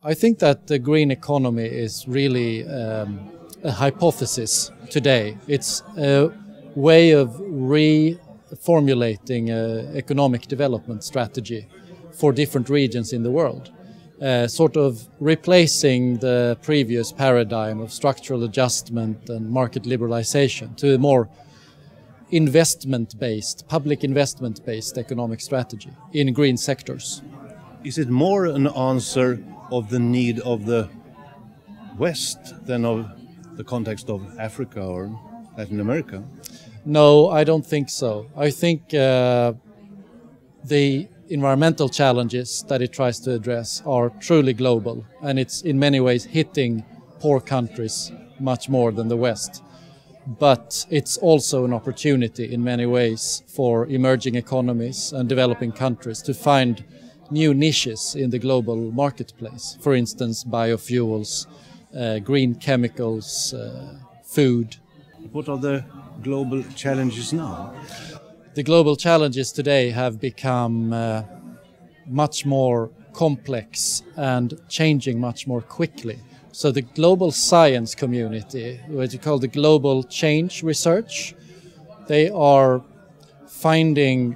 I think that the green economy is really a hypothesis today. It's a way of reformulating an economic development strategy for different regions in the world, sort of replacing the previous paradigm of structural adjustment and market liberalization to a more investment-based, public investment-based economic strategy in green sectors. Is it more an answer of the need of the West than of the context of Africa or Latin America? No, I don't think so. I think the environmental challenges that it tries to address are truly global, and it's in many ways hitting poor countries much more than the West. But it's also an opportunity in many ways for emerging economies and developing countries to find new niches in the global marketplace. For instance, biofuels, green chemicals, food. What are the global challenges now? The global challenges today have become much more complex and changing much more quickly. So the global science community, what you call the global change research, they are finding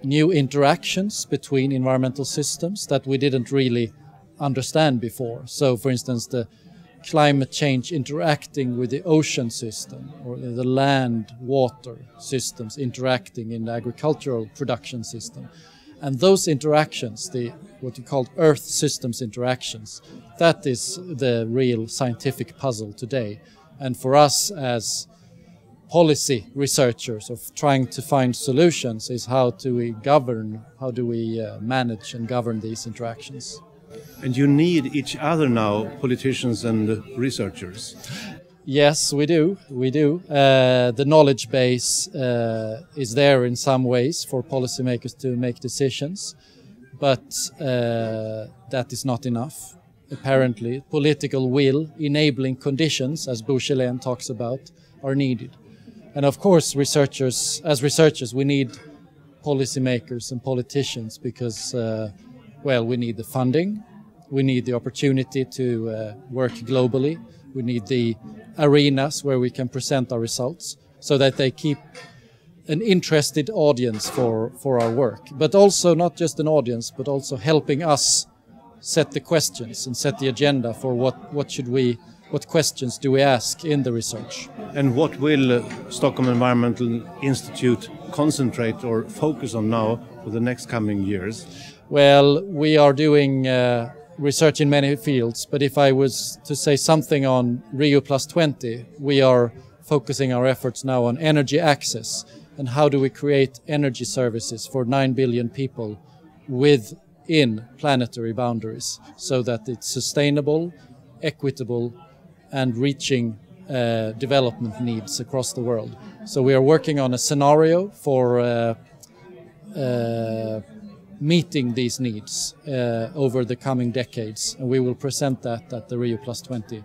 new interactions between environmental systems that we didn't really understand before. So, for instance, the climate change interacting with the ocean system, or the land, water systems interacting in the agricultural production system. And those interactions, what you call Earth systems interactions, that is the real scientific puzzle today. And for us as policy researchers of trying to find solutions is how do we manage and govern these interactions. And you need each other now, politicians and researchers. Yes, we do. The knowledge base is there in some ways for policymakers to make decisions, but that is not enough. Apparently, political will, enabling conditions, as Bouchelain talks about, are needed. And of course, as researchers, we need policymakers and politicians because, we need the funding, we need the opportunity to work globally, we need the arenas where we can present our results so that they keep an interested audience for our work. But also not just an audience, but also helping us set the questions and set the agenda for what questions do we ask in the research. And what will Stockholm Environmental Institute concentrate or focus on now for the next coming years? Well, we are doing research in many fields, but if I was to say something on Rio+20, we are focusing our efforts now on energy access and how do we create energy services for 9 billion people within planetary boundaries so that it's sustainable, equitable, and reaching development needs across the world. So we are working on a scenario for meeting these needs over the coming decades, and we will present that at the Rio+20.